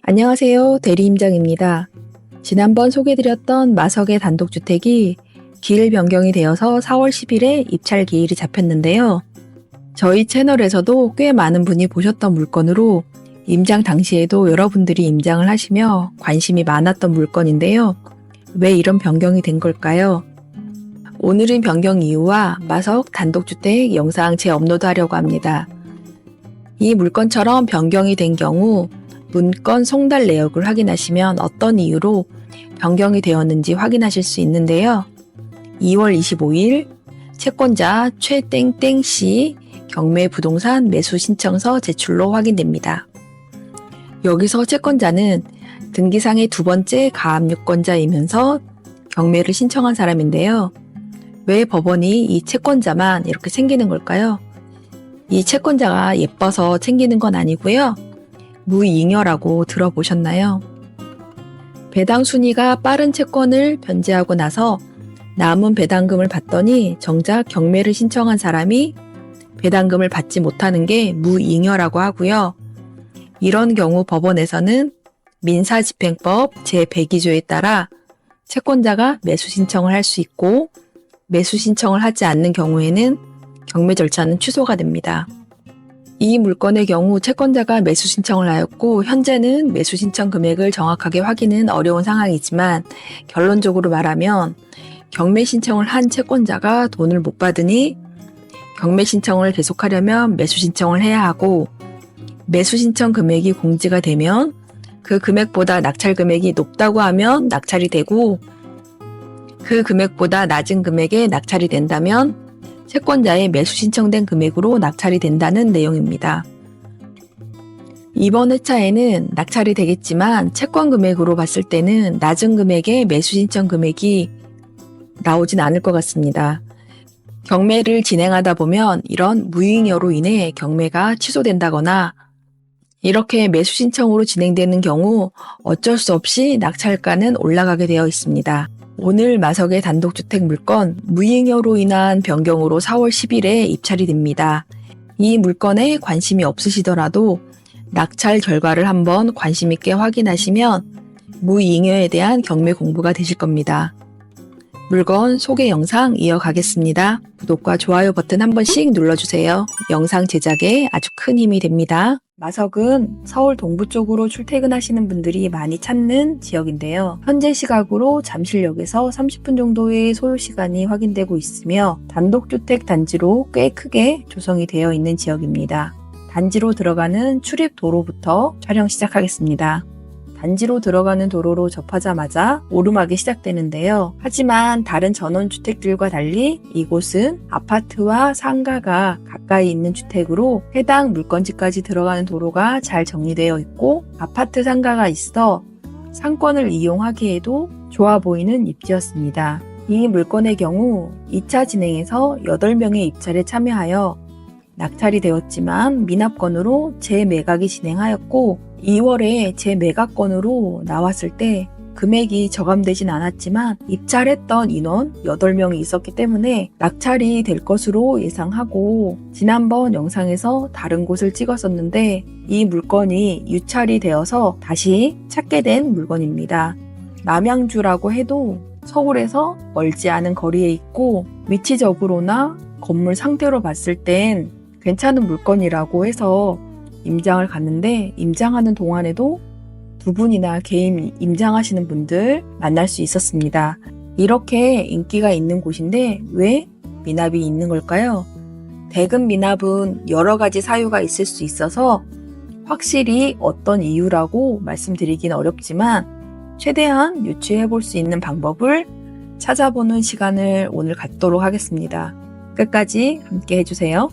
안녕하세요. 대리임장입니다. 지난번 소개드렸던 마석의 단독주택이 기일 변경이 되어서 4월 10일에 입찰 기일이 잡혔는데요. 저희 채널에서도 꽤 많은 분이 보셨던 물건으로 임장 당시에도 여러분들이 임장을 하시며 관심이 많았던 물건인데요. 왜 이런 변경이 된 걸까요? 오늘은 변경 이유와 마석 단독주택 영상 재업로드하려고 합니다. 이 물건처럼 변경이 된 경우 문건 송달 내역을 확인하시면 어떤 이유로 변경이 되었는지 확인하실 수 있는데요. 2월 25일 채권자 최땡땡씨 경매 부동산 매수 신청서 제출로 확인됩니다. 여기서 채권자는 등기상의 두 번째 가압류권자이면서 경매를 신청한 사람인데요. 왜 법원이 이 채권자만 이렇게 챙기는 걸까요? 이 채권자가 예뻐서 챙기는 건 아니고요. 무잉여라고 들어보셨나요? 배당 순위가 빠른 채권을 변제하고 나서 남은 배당금을 받더니 정작 경매를 신청한 사람이 배당금을 받지 못하는 게 무잉여라고 하고요. 이런 경우 법원에서는 민사집행법 제102조에 따라 채권자가 매수 신청을 할 수 있고 매수 신청을 하지 않는 경우에는 경매 절차는 취소가 됩니다. 이 물건의 경우 채권자가 매수 신청을 하였고 현재는 매수 신청 금액을 정확하게 확인은 어려운 상황이지만 결론적으로 말하면 경매 신청을 한 채권자가 돈을 못 받으니 경매 신청을 계속하려면 매수 신청을 해야 하고 매수 신청 금액이 공지가 되면 그 금액보다 낙찰 금액이 높다고 하면 낙찰이 되고 그 금액보다 낮은 금액에 낙찰이 된다면 채권자의 매수 신청된 금액으로 낙찰이 된다는 내용입니다. 이번 회차에는 낙찰이 되겠지만 채권 금액으로 봤을 때는 낮은 금액의 매수 신청 금액이 나오진 않을 것 같습니다. 경매를 진행하다 보면 이런 무잉여로 인해 경매가 취소된다거나 이렇게 매수 신청으로 진행되는 경우 어쩔 수 없이 낙찰가는 올라가게 되어 있습니다. 오늘 마석의 단독주택 물건 무잉여로 인한 변경으로 4월 10일에 입찰이 됩니다. 이 물건에 관심이 없으시더라도 낙찰 결과를 한번 관심 있게 확인하시면 무잉여에 대한 경매 공부가 되실 겁니다. 물건 소개 영상 이어가겠습니다. 구독과 좋아요 버튼 한 번씩 눌러주세요. 영상 제작에 아주 큰 힘이 됩니다. 마석은 서울 동부 쪽으로 출퇴근하시는 분들이 많이 찾는 지역인데요. 현재 시각으로 잠실역에서 30분 정도의 소요시간이 확인되고 있으며 단독주택 단지로 꽤 크게 조성이 되어 있는 지역입니다. 단지로 들어가는 출입도로부터 촬영 시작하겠습니다. 단지로 들어가는 도로로 접하자마자 오르막이 시작되는데요. 하지만 다른 전원주택들과 달리 이곳은 아파트와 상가가 가까이 있는 주택으로 해당 물건지까지 들어가는 도로가 잘 정리되어 있고 아파트 상가가 있어 상권을 이용하기에도 좋아 보이는 입지였습니다. 이 물건의 경우 2차 진행에서 8명의 입찰에 참여하여 낙찰이 되었지만 미납건으로 재매각이 진행하였고 2월에 재매각건으로 나왔을 때 금액이 저감되진 않았지만 입찰했던 인원 8명이 있었기 때문에 낙찰이 될 것으로 예상하고 지난번 영상에서 다른 곳을 찍었었는데 이 물건이 유찰이 되어서 다시 찾게 된 물건입니다. 남양주라고 해도 서울에서 멀지 않은 거리에 있고 위치적으로나 건물 상태로 봤을 땐 괜찮은 물건이라고 해서 임장을 갔는데 임장하는 동안에도 두 분이나 개인 임장하시는 분들 만날 수 있었습니다. 이렇게 인기가 있는 곳인데 왜 미납이 있는 걸까요? 대금 미납은 여러 가지 사유가 있을 수 있어서 확실히 어떤 이유라고 말씀드리긴 어렵지만 최대한 유추해 볼 수 있는 방법을 찾아보는 시간을 오늘 갖도록 하겠습니다. 끝까지 함께 해주세요.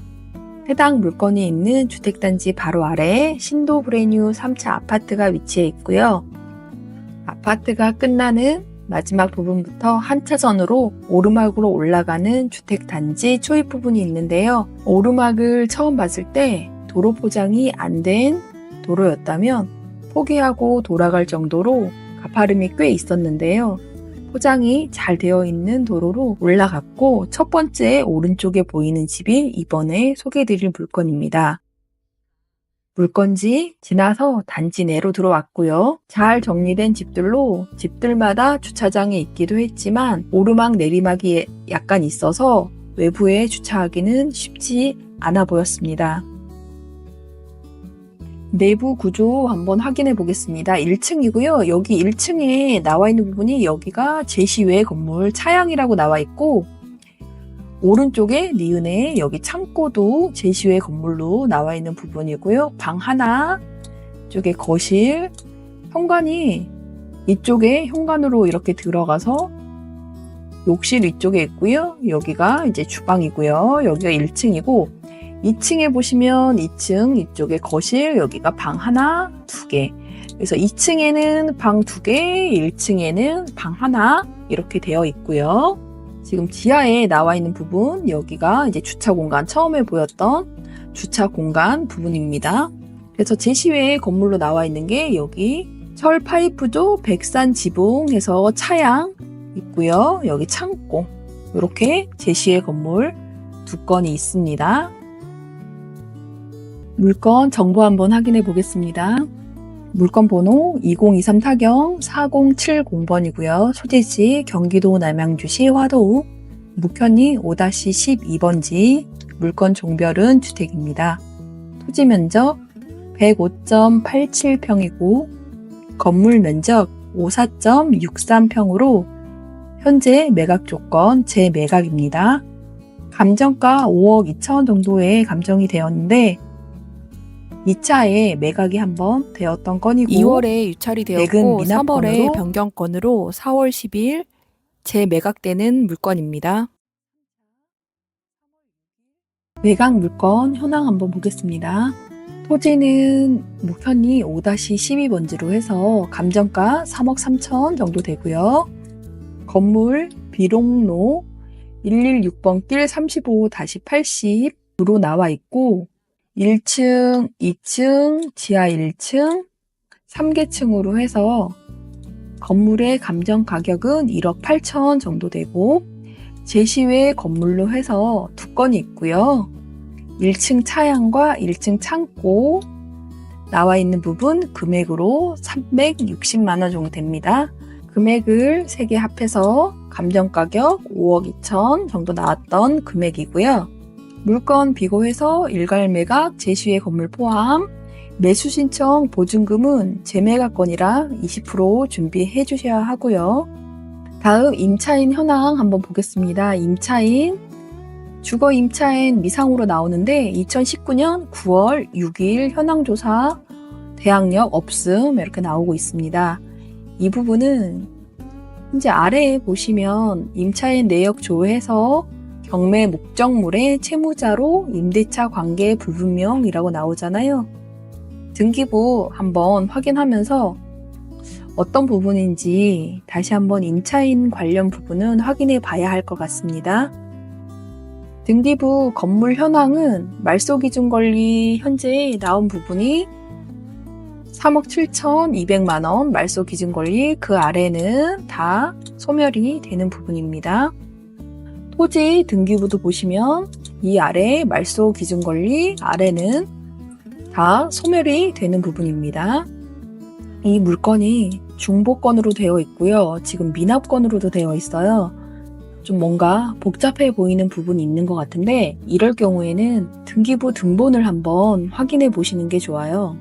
해당 물건이 있는 주택단지 바로 아래에 신도 브레뉴 3차 아파트가 위치해 있고요. 아파트가 끝나는 마지막 부분부터 한 차선으로 오르막으로 올라가는 주택단지 초입 부분이 있는데요. 오르막을 처음 봤을 때 도로 포장이 안 된 도로였다면 포기하고 돌아갈 정도로 가파름이 꽤 있었는데요. 포장이 잘 되어 있는 도로로 올라갔고 첫 번째 오른쪽에 보이는 집이 이번에 소개해드릴 물건입니다. 물건지 지나서 단지 내로 들어왔고요. 잘 정리된 집들로 집들마다 주차장이 있기도 했지만 오르막 내리막이 약간 있어서 외부에 주차하기는 쉽지 않아 보였습니다. 내부 구조 한번 확인해 보겠습니다. 1층이고요. 여기 1층에 나와 있는 부분이 여기가 제시외 건물 차양이라고 나와 있고, 오른쪽에 니은에 여기 창고도 제시외 건물로 나와 있는 부분이고요. 방 하나, 이쪽에 거실, 현관이 이쪽에 현관으로 이렇게 들어가서 욕실 이쪽에 있고요. 여기가 이제 주방이고요. 여기가 1층이고 2층에 보시면 2층 이쪽에 거실, 여기가 방 하나, 2개. 그래서 2층에는 방 2개, 1층에는 방 하나 이렇게 되어 있고요. 지금 지하에 나와 있는 부분, 여기가 이제 주차 공간, 처음에 보였던 주차 공간 부분입니다. 그래서 제시외 건물로 나와 있는 게 여기 철 파이프조 백산 지붕해서 차양 있고요. 여기 창고, 이렇게 제시외 건물 2건이 있습니다. 물건 정보 한번 확인해 보겠습니다. 물건 번호 2023 타경 4070번이고요. 소재지 경기도 남양주시 화도읍, 묵현리 5-12번지, 물건 종별은 주택입니다. 토지 면적 105.87평이고 건물 면적 54.63평으로 현재 매각 조건 재매각입니다. 감정가 5억 2천 정도에 감정이 되었는데 2차에 매각이 한번 되었던 건이고 2월에 유찰이 되었고 3월에 변경건으로 4월 10일 재매각되는 물건입니다. 매각 물건 현황 한번 보겠습니다. 토지는 묵현리 5-12번지로 해서 감정가 3억 3천 정도 되고요. 건물 비롱로 116번 길 35-80으로 나와 있고 1층, 2층, 지하 1층, 3개층으로 해서 건물의 감정 가격은 1억 8천 정도 되고 제시외 건물로 해서 2건이 있고요. 1층 차양과 1층 창고 나와 있는 부분 금액으로 360만 원 정도 됩니다. 금액을 3개 합해서 감정 가격 5억 2천 정도 나왔던 금액이고요. 물건 비교해서 일괄 매각, 제시외 건물 포함, 매수 신청 보증금은 재매각건이라 20% 준비해 주셔야 하고요. 다음 임차인 현황 한번 보겠습니다. 임차인, 주거 임차인 미상으로 나오는데 2019년 9월 6일 현황조사 대항력 없음 이렇게 나오고 있습니다. 이 부분은 이제 아래에 보시면 임차인 내역 조회해서 경매 목적물의 채무자로 임대차 관계 불분명이라고 나오잖아요. 등기부 한번 확인하면서 어떤 부분인지 다시 한번 임차인 관련 부분은 확인해 봐야 할 것 같습니다. 등기부 건물 현황은 말소 기준 권리 현재 나온 부분이 3억 7,200만 원 말소 기준 권리, 그 아래는 다 소멸이 되는 부분입니다. 토지 등기부도 보시면 이 아래 말소 기준 권리, 아래는 다 소멸이 되는 부분입니다. 이 물건이 중복건으로 되어 있고요. 지금 미납건으로도 되어 있어요. 좀 뭔가 복잡해 보이는 부분이 있는 것 같은데 이럴 경우에는 등기부 등본을 한번 확인해 보시는 게 좋아요.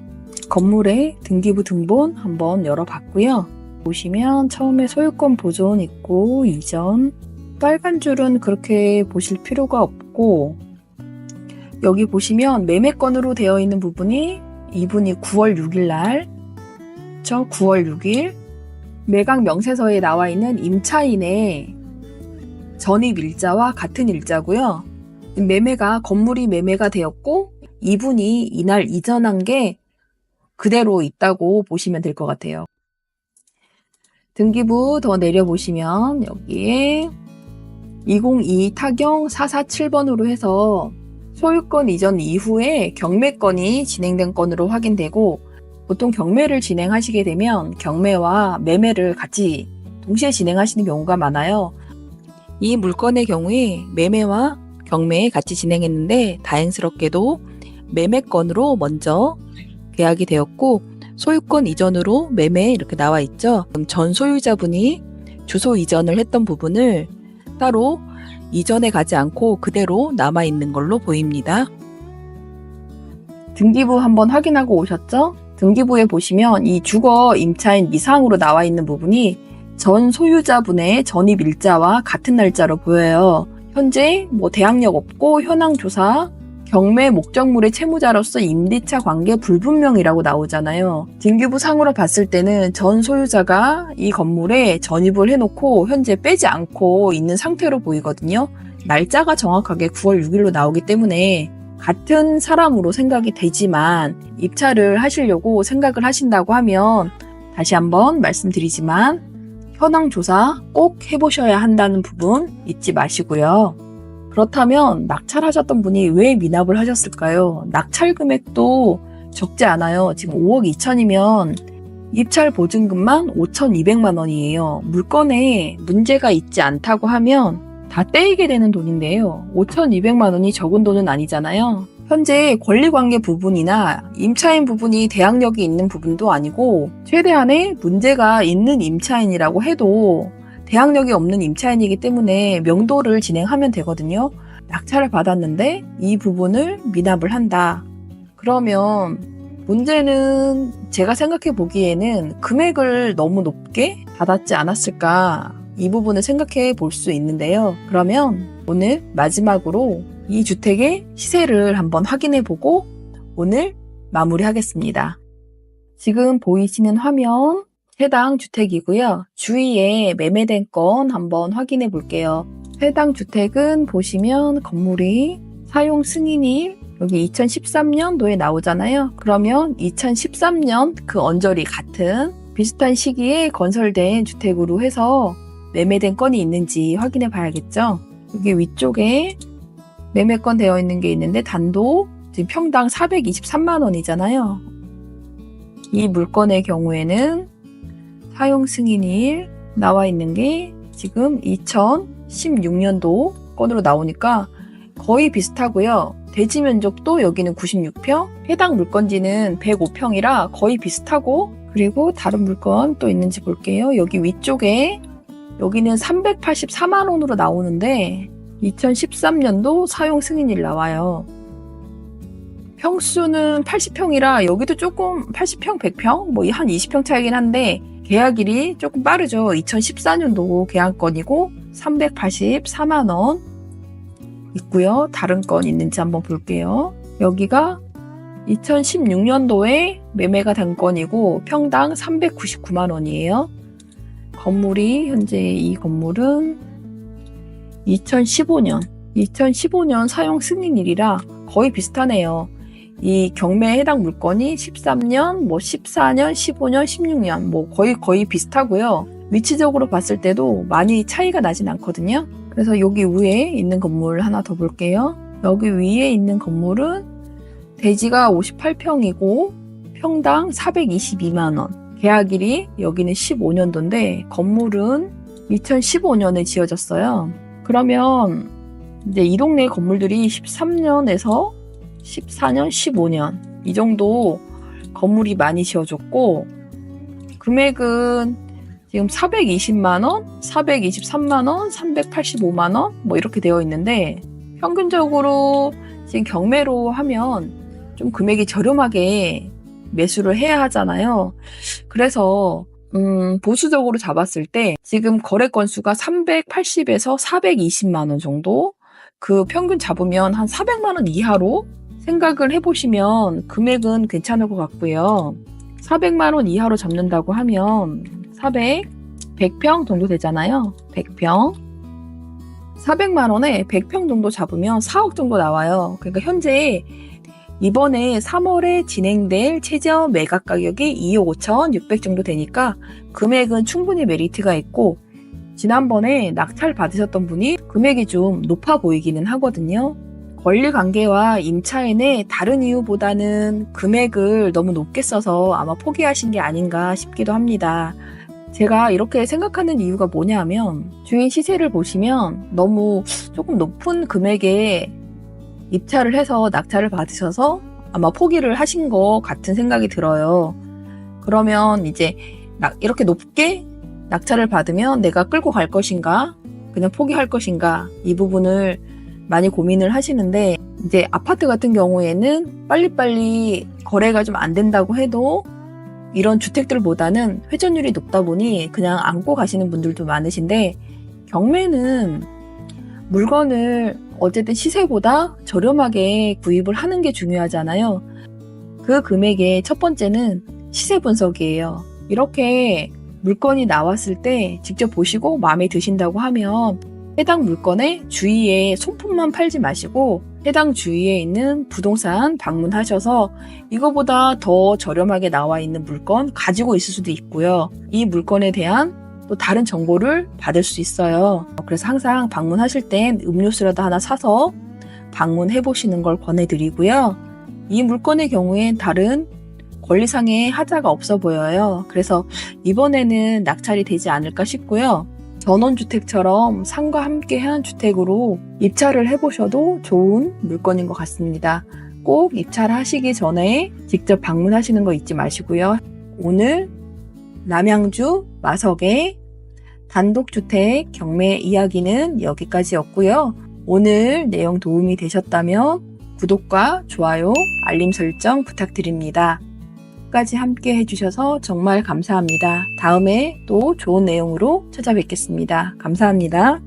건물의 등기부 등본 한번 열어봤고요. 보시면 처음에 소유권 보존 있고 이전, 빨간 줄은 그렇게 보실 필요가 없고 여기 보시면 매매건으로 되어 있는 부분이 이분이 9월 6일 날 9월 6일 매각 명세서에 나와 있는 임차인의 전입 일자와 같은 일자고요. 건물이 매매가 되었고 이분이 이날 이전한 게 그대로 있다고 보시면 될 것 같아요. 등기부 더 내려보시면 여기에 2022 타경 447번으로 해서 소유권 이전 이후에 경매건이 진행된 건으로 확인되고 보통 경매를 진행하시게 되면 경매와 매매를 같이 동시에 진행하시는 경우가 많아요. 이 물건의 경우에 매매와 경매 같이 진행했는데 다행스럽게도 매매건으로 먼저 계약이 되었고 소유권 이전으로 매매에 이렇게 나와 있죠. 전 소유자분이 주소 이전을 했던 부분을 따로 이전에 가지 않고 그대로 남아 있는 걸로 보입니다. 등기부 한번 확인하고 오셨죠? 등기부에 보시면 이 주거 임차인 미상으로 나와 있는 부분이 전 소유자분의 전입 일자와 같은 날짜로 보여요. 현재 대항력 없고 현황 조사, 경매 목적물의 채무자로서 임대차 관계 불분명이라고 나오잖아요. 등기부 상으로 봤을 때는 전 소유자가 이 건물에 전입을 해놓고 현재 빼지 않고 있는 상태로 보이거든요. 날짜가 정확하게 9월 6일로 나오기 때문에 같은 사람으로 생각이 되지만 입찰을 하시려고 생각을 하신다고 하면 다시 한번 말씀드리지만 현황 조사 꼭 해보셔야 한다는 부분 잊지 마시고요. 그렇다면 낙찰하셨던 분이 왜 미납을 하셨을까요? 낙찰 금액도 적지 않아요. 지금 5억 2천이면 입찰 보증금만 5,200만 원이에요. 물건에 문제가 있지 않다고 하면 다 떼이게 되는 돈인데요. 5,200만 원이 적은 돈은 아니잖아요. 현재 권리관계 부분이나 임차인 부분이 대항력이 있는 부분도 아니고 최대한의 문제가 있는 임차인이라고 해도 대항력이 없는 임차인이기 때문에 명도를 진행하면 되거든요. 낙찰을 받았는데 이 부분을 미납을 한다. 그러면 문제는 제가 생각해 보기에는 금액을 너무 높게 받았지 않았을까, 이 부분을 생각해 볼 수 있는데요. 그러면 오늘 마지막으로 이 주택의 시세를 한번 확인해 보고 오늘 마무리하겠습니다. 지금 보이시는 화면 해당 주택이고요. 주위에 매매된 건 한번 확인해 볼게요. 해당 주택은 보시면 건물이 사용 승인일 여기 2013년도에 나오잖아요. 그러면 2013년 그 언저리 같은 비슷한 시기에 건설된 주택으로 해서 매매된 건이 있는지 확인해 봐야겠죠. 여기 위쪽에 매매건 되어 있는 게 있는데 단독 지금 평당 423만 원이잖아요. 이 물건의 경우에는 사용 승인일 나와 있는 게 지금 2016년도 건으로 나오니까 거의 비슷하고요. 대지 면적도 여기는 96평, 해당 물건지는 105평이라 거의 비슷하고, 그리고 다른 물건 또 있는지 볼게요. 여기 위쪽에 여기는 384만 원으로 나오는데 2013년도 사용 승인일 나와요. 평수는 80평이라 여기도 조금 80평, 100평 뭐 한 20평 차이긴 한데 계약일이 조금 빠르죠. 2014년도 계약건이고 384만 원 있고요. 다른 건 있는지 한번 볼게요. 여기가 2016년도에 매매가 된 건이고 평당 399만 원이에요. 건물이 현재 이 건물은 2015년 사용 승인일이라 거의 비슷하네요. 이 경매에 해당 물건이 13년, 14년, 15년, 16년 거의 비슷하고요. 위치적으로 봤을 때도 많이 차이가 나진 않거든요. 그래서 여기 위에 있는 건물 하나 더 볼게요. 여기 위에 있는 건물은 대지가 58평이고 평당 422만 원. 계약일이 여기는 15년도인데 건물은 2015년에 지어졌어요. 그러면 이제 이 동네 건물들이 13년에서 14년, 15년 이 정도 건물이 많이 지어졌고 금액은 지금 420만원, 423만원, 385만원 이렇게 되어 있는데 평균적으로 지금 경매로 하면 좀 금액이 저렴하게 매수를 해야 하잖아요. 그래서 보수적으로 잡았을 때 지금 거래 건수가 380에서 420만 원 정도, 그 평균 잡으면 한 400만 원 이하로 생각을 해보시면 금액은 괜찮을 것 같고요. 400만 원 이하로 잡는다고 하면 100평 정도 되잖아요. 100평 400만 원에 100평 정도 잡으면 4억 정도 나와요. 그러니까 현재 이번에 3월에 진행될 최저 매각 가격이 2억 5천6백 정도 되니까 금액은 충분히 메리트가 있고, 지난번에 낙찰 받으셨던 분이 금액이 좀 높아 보이기는 하거든요. 권리관계와 임차인의 다른 이유보다는 금액을 너무 높게 써서 아마 포기하신 게 아닌가 싶기도 합니다. 제가 이렇게 생각하는 이유가 뭐냐면 주인 시세를 보시면 너무 조금 높은 금액에 입찰을 해서 낙찰을 받으셔서 아마 포기를 하신 것 같은 생각이 들어요. 그러면 이제 이렇게 높게 낙찰을 받으면 내가 끌고 갈 것인가? 그냥 포기할 것인가? 이 부분을 많이 고민을 하시는데, 이제 아파트 같은 경우에는 빨리빨리 거래가 좀 안 된다고 해도 이런 주택들보다는 회전율이 높다 보니 그냥 안고 가시는 분들도 많으신데, 경매는 물건을 어쨌든 시세보다 저렴하게 구입을 하는 게 중요하잖아요. 그 금액의 첫 번째는 시세 분석이에요. 이렇게 물건이 나왔을 때 직접 보시고 마음에 드신다고 하면 해당 물건의 주위에 손품만 팔지 마시고 해당 주위에 있는 부동산 방문하셔서 이거보다 더 저렴하게 나와 있는 물건 가지고 있을 수도 있고요. 이 물건에 대한 또 다른 정보를 받을 수 있어요. 그래서 항상 방문하실 땐 음료수라도 하나 사서 방문해 보시는 걸 권해드리고요. 이 물건의 경우엔 다른 권리상의 하자가 없어 보여요. 그래서 이번에는 낙찰이 되지 않을까 싶고요. 전원주택처럼 상과 함께한 주택으로 입찰을 해보셔도 좋은 물건인 것 같습니다. 꼭 입찰하시기 전에 직접 방문하시는 거 잊지 마시고요. 오늘 남양주 마석의 단독주택 경매 이야기는 여기까지였고요. 오늘 내용 도움이 되셨다면 구독과 좋아요, 알림 설정 부탁드립니다. 끝까지 함께 해주셔서 정말 감사합니다. 다음에 또 좋은 내용으로 찾아뵙겠습니다. 감사합니다.